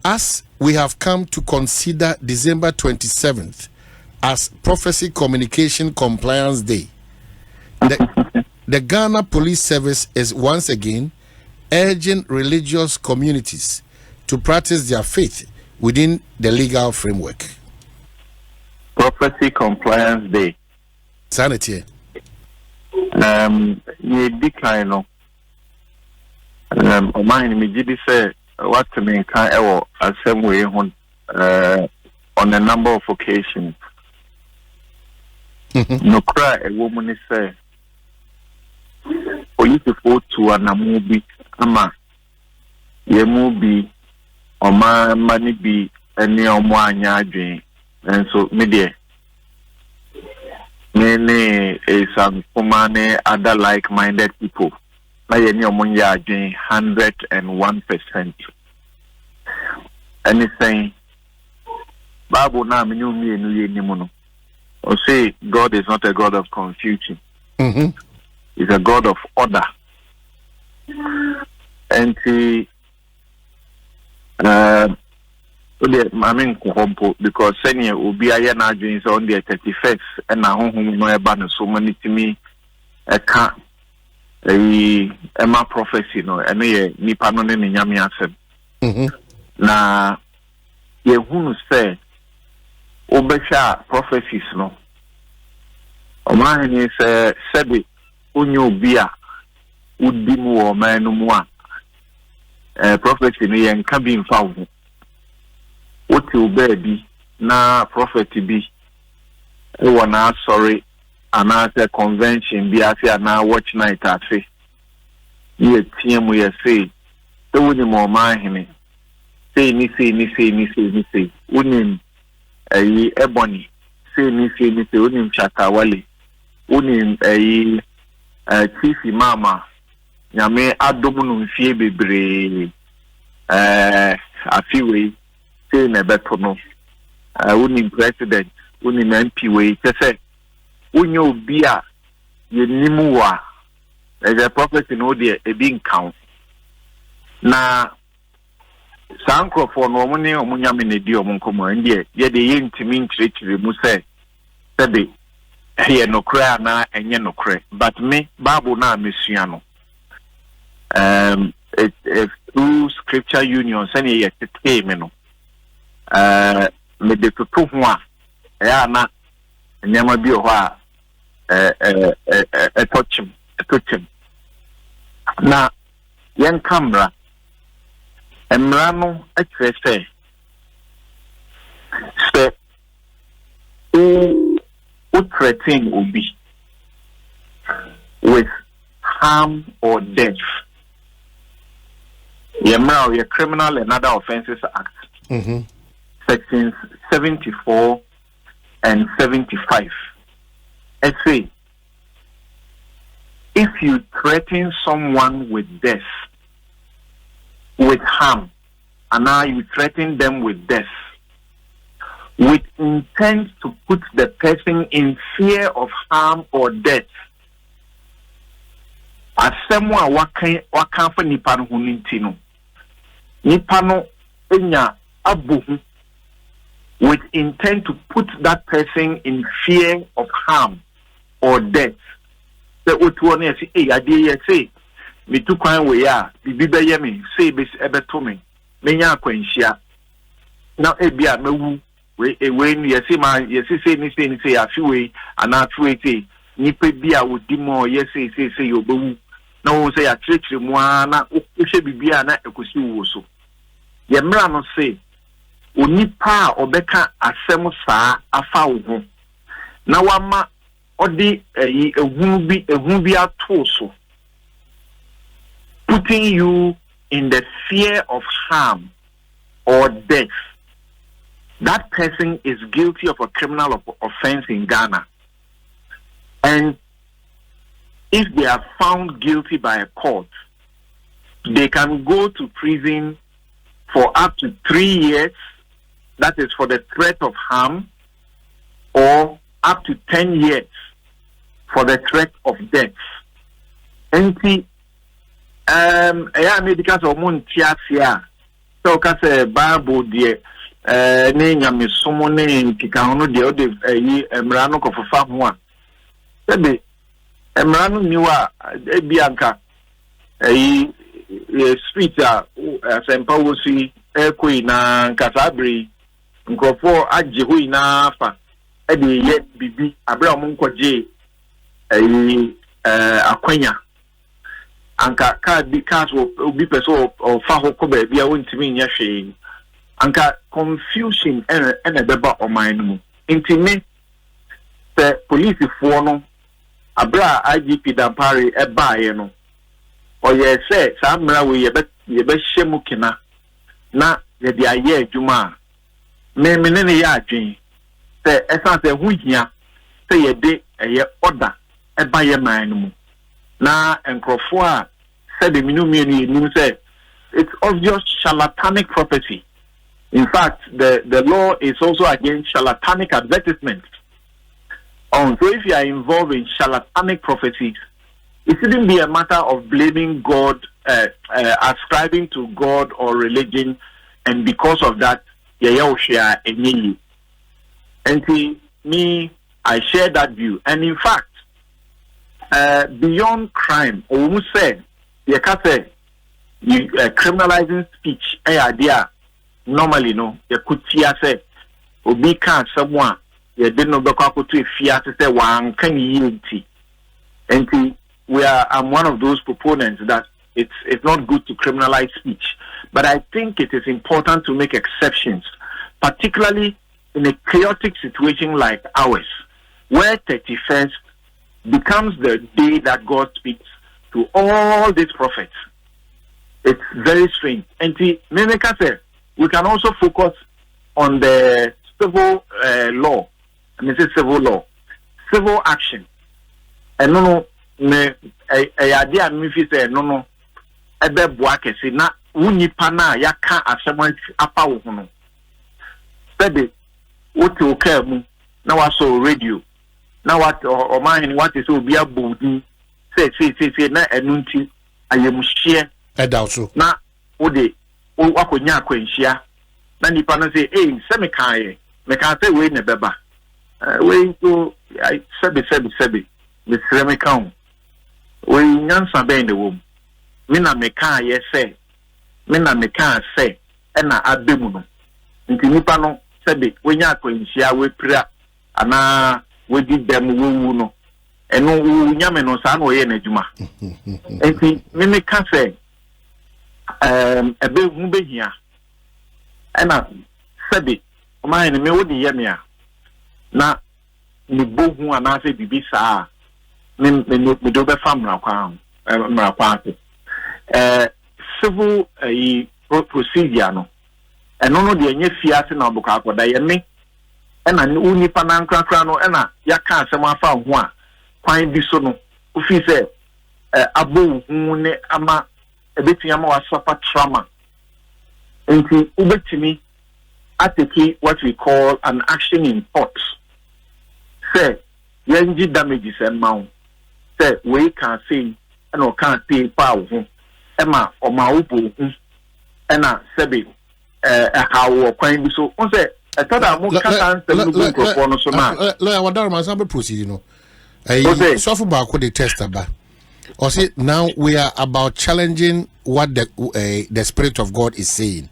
As we have come to consider December 27th as Prophecy Communication Compliance Day, the Ghana Police Service is once again urging religious communities to practice their faith within the legal framework. Prophecy Compliance Day. Sanity. You decline no. Omanhene me say what to me can ever same way on a number of occasions. No cry a woman say for you to go to an movie ama ye movie or my money be any or more adwin and so media many some common other like-minded people. Na ye ni omo ya adwin 101%. Anything Bible na me nyumi enu ye nimu no. Or say God is not a God of confusion. He's a God of order. And he because senior will be a na adwin on the 31st and na honhom no eba no so many to me a can Emma prophecy no ene ye nipa no ne nyame asem na ye hunu say obesha prophecies no Omanhene say sebe onyo obi a udi mu o manu mu a prophecy no ye nka bi mfa wo oti obabi na prophet bi e wona sorry another convention be as na watch night afi ye tiemu ye say the woni mo Omanhene say ni unim ayi ebony say ni unim chatawale unim ayi chief mama nyame adom no mfie bebre afiwe say na beto no unim president unim MP we say unyo bia ye nimu wa as a prophet in ode e bi count na sanko for no mo ne omunya me ne di omunkomo ndie ye de ye ntimi nchirechire mu se sebe ye no kra na enye no kra but me Bible na mesua no it's through scripture union sene ye tete me no me de toto ho a ya na nyama bi ho a touching na yen camera emrano atrese se o threaten obi with harm or death yemra your Criminal and Other Offences Act sections 74 and 75. Let's say, if you threaten someone with death, with harm, and now you threaten them with death, with intent to put the person in fear of harm or death, as someone wakan for nipa no hunintino, nipa no enya abuhu, with intent to put that person in fear of harm or death. The Utuane say, hey, I did say, me too kwan we ya, bibi be ye me, say be ebe to me, menya kwenshia. Now ebia me wu, we ye say man, ye say ni say afiwe, ana afiwe say, nipe bia udi mo, ye say yo be wu. Now say a church mo na ushe bibia na ekosi wo so. Ye mra no say, onipa obeka asem saa afa wo ho. Na wama odi ehun bi ato so, putting you in the fear of harm or death. That person is guilty of a criminal offense in Ghana. And if they are found guilty by a court, they can go to prison for up to 3 years. That is for the threat of harm, or up to 10 years for the threat of death. And eya medical so mo ntiasia so ka say Bible de ne nyamesomo ne nkika hono de o de yi emra no kofofa ho a sebe emra no niwa ebianka street a asempa wosi ekoi na nkasabri nkofo agye ho ina fa e de ye bibi abra mo nkoje akwanya anka card obi person or fa hoko ba bia wontimi nya hwe anka confusion and beba oman mu intime the police for no abra IGP dampare e baaye no oye se sa mra we ye be hyemu kina na ye de aye adwuma me ne ya adwen se esa se hu hia se ye de eye order e baaye man mu na enkrofo a said the minimum say it's obvious charlatanic prophecy. In fact, the law is also against charlatanic advertisements. So if you are involved in charlatanic prophecies, it shouldn't be a matter of blaming God, ascribing to God or religion, and because of that, and me, I share that view. And in fact, beyond crime, almost said, you can say, criminalizing speech, idea. Normally, no, you could see say, Obi can't someone, you didn't know the couple to a fear to say, one can you and I'm one of those proponents that it's not good to criminalize speech. But I think it is important to make exceptions, particularly in a chaotic situation like ours, where 31st becomes the day that God speaks to all these prophets. It's very strange. And Memeka said, we can also focus on the civil law. I mean, it's civil law, civil action. And no, idea me say no. Ebe boake si na unipa na yaka asema apa wo no. Said what okay mu na waso radio. Na what Omanhene what is obi abodi say na enunti ayemuhie edawso na ode wakonya akwanhia na nipa no say se me kan say we ne beba we go sebe me sere me kan we nyansa ben de wom me na me kan say na abemu no nti nipa no sebe we nya akwanhia we pira ana we di dem wu no eno wu nyame no sa na oye na adwuma enti me ka say ebe hu behia ena sebe Omanhene me wodi ye me a na ni bohu ana se bibi saa me do be famra kwa civil procedure no eno no de enye fiase na obuka akoda ye me ena ni unipa na nkrakra no ena yaka asem afa ho a kwan bi so no ofi se abo hu ne ama ebetimi ama wasapa trauma enti ubetimi ateki what we call an action in court say yenji damages amount say we can say no can pay power ho ema oma upo hu ena sebe how kwan bi so on say etada mo kata ansem no go no so na lawyer wadar man sabe proceed no so for back the test aba or say now we are about challenging what the Spirit of God is saying.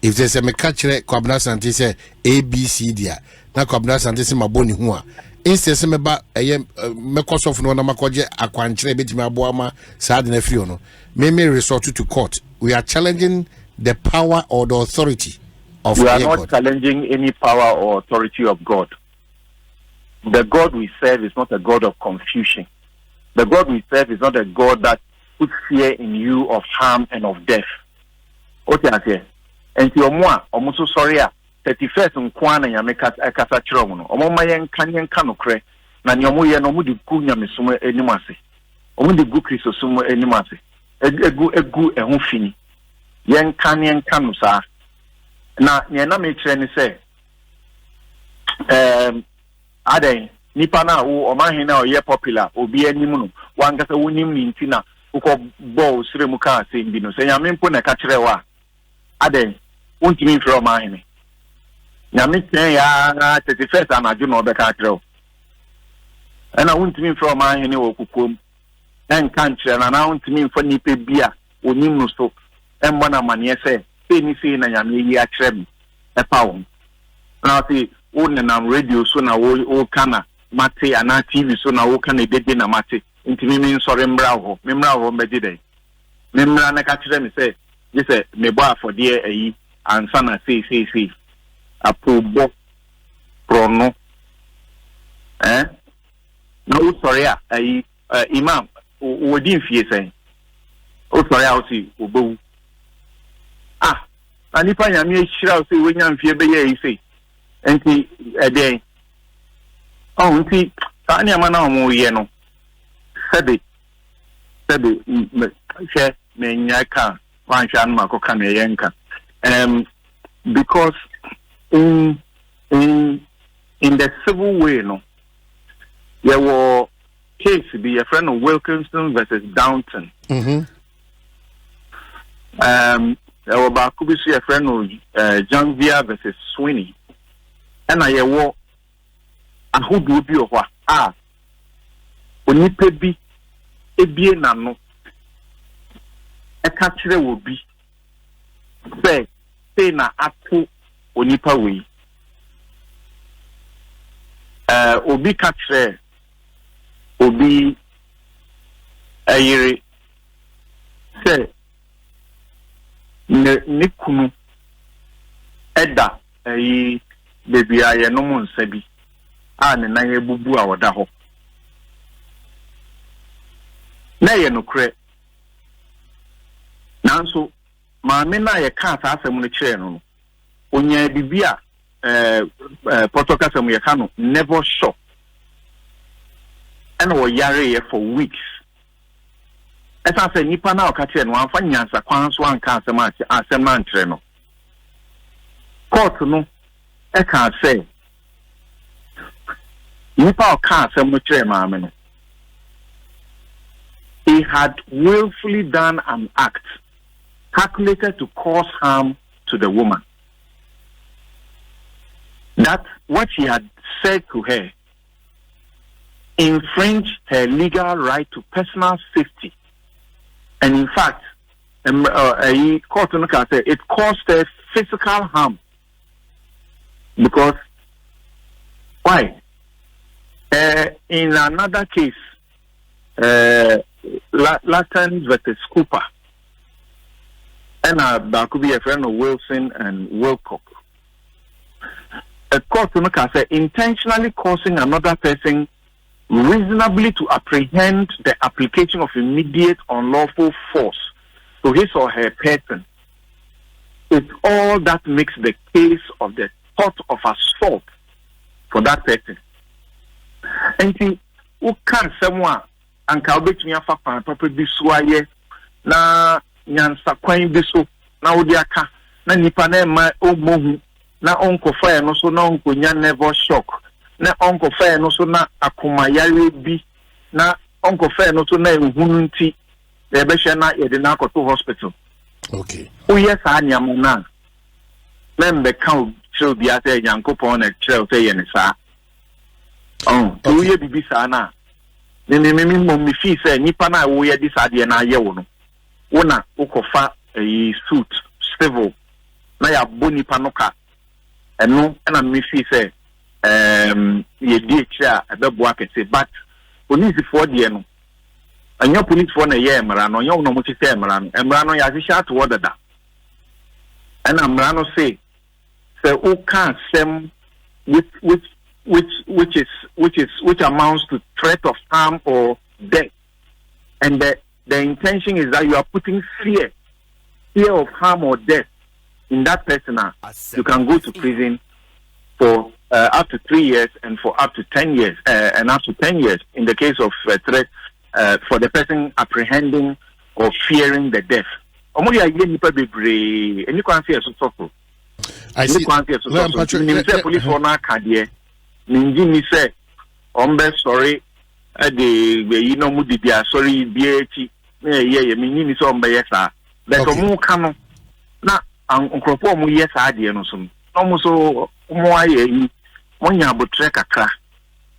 If there's a mekachere kwabna santi say ABC dia na kwabna santi say maboni hu a instead meba mekosof no na makoje akwanchere betimi aboama saade na frio no me resort to court. We are challenging the power or the authority of God. We are not challenging any power or authority of God. The God we serve is not a God of confusion. The God we serve is not a God that puts fear in you of harm and of death. Okay, okay. And to your so sorry, 31st and Kwana Yameka Akasatrono, Omomayan Kanyan Kanokre, Nanyomoya no Mudi Kunya Misuma Enimasi, Omudi Gukriso Sumo Enimasi, Egu Ehufini, Yan Kanyan Kanusa. Na Yana Mitreni say, Ade. Nipa na wo Omanhene o ye popular obi animu no wangasa wonim ni ntina uko bo sire mu ka se bi no se nyame mpo na ka kire wa ade wontimi mfrɛ Omanhene nyame ten ya 31st anadwo na obeka kire o ana wontimi mfrɛ Omanhene wo kukom en kan kire na wontimi mfa nipa bia onim no so en bona mane se ni se na nyame yi a kire mi e pa wo na se wo na radio so na wo kana mate ana TV so na wo kana dede na mate ntimi mi nsɔre mbra ho mbɛdi dɛ mmra na ka kyerɛ me sɛ je sɛ me bɔ afɔdeɛ ayi ansa na sei apobɔ prono na wo sɔre a ayi imam wo di mfie sɛn wo sɔre a wo si obowu anipa nyame ahyira wo sɛ wo nya mfie bɛyɛ ayi sei enti ɛdɛn nti saa nneɛma na ɔmo yɛ no sɛbe hwɛ menya ka wanhwɛ ano makoka na ɛyɛ nka because in the civil way no there were case be a friend of Wilkinson versus Downton there were bakubi a friend of Janvia versus Sweeney and I were ahodo bi o hɔ onipa bi ebie nano eka kire wo bi say na ato onipa wei obi ka kire obi ayire say ne kunu eda ayi bebi aye no mu nsa bi ne nan ebubu a woda ho na ye no kre nanso maame na ye ka asasem no kire no onya bibia protocol asem ye ka no never shock and wo yare ye for weeks esa se nipa na o ka kire no anfa nyansa kwan so anka asem na ntre no court no e ka say nipa o ka asem no kire maame no he had willfully done an act calculated to cause harm to the woman. That what he had said to her infringed her legal right to personal safety. And in fact, a court said it caused her physical harm. Because, why? In another case, Latin versus Cooper, and that could be a friend of Wilson and Wilcock. A court said intentionally causing another person reasonably to apprehend the application of immediate unlawful force to his or her person. It's all that makes the case of the thought of assault for that person. And see, who can someone anka obetumi afa kwan papa bi so aye na nyansa kwan bi so na wodi aka na nipa na ma omohu na onkofa no so na onkonya never shock na onkofa no so na akoma yare bi na onkofa no so na ehunu nti e be hwe na ye de na akoto hospital. Okay, o yes anyam na membe kan chiro bi ate nyankopon na chiro te ye ne sa o ye bibi sa na me fee say nipa na wo ye this ade na ye wo no wona ukofa suit civil na ya bo nipa no ka eno na me fee say ye di kira ebebo akese but police for de no anyo police for na ye emra no anyo no mo ti say emra no ya sha to order da and emra no say who can sem which amounts to threat of harm or death, and the intention is that you are putting fear of harm or death in that person. You can go to prison for up to 3 years and for up to 10 years, and up to 10 years in the case of threat for the person apprehending or fearing the death. I see. Police for now Ninji mi say ombe sorry the you know mudi dia sorry bieti yeah me ni so on be yesa but omo ka no na ankrofo omo yesa ade no so omo so omo aye yi monya abotre kakra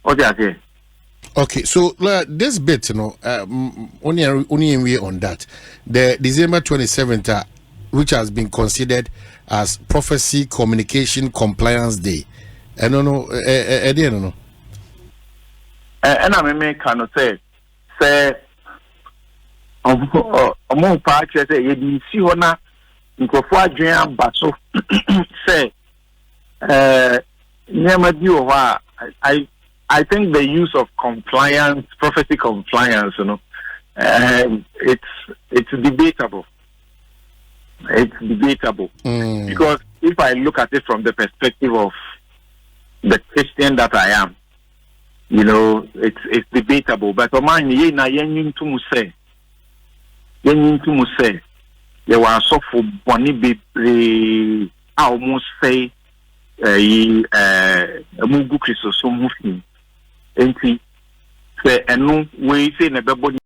o dey say. Okay, so this bit, you know, only way on that. The December 27th, which has been considered as Prophecy Communication Compliance Day. I don't know, I don't know. And I may cannot say, among parties, you see, Hona, Nkofua Jam Basso, say, never do I think the use of compliance, prophecy compliance, you know, it's debatable. It's debatable because if I look at it from the perspective of the Christian that I am, you know, it's debatable. But Omanhene, ye na yenyim to say, there were so for boni be almost say mugu Christosum enti se enu we say na bebo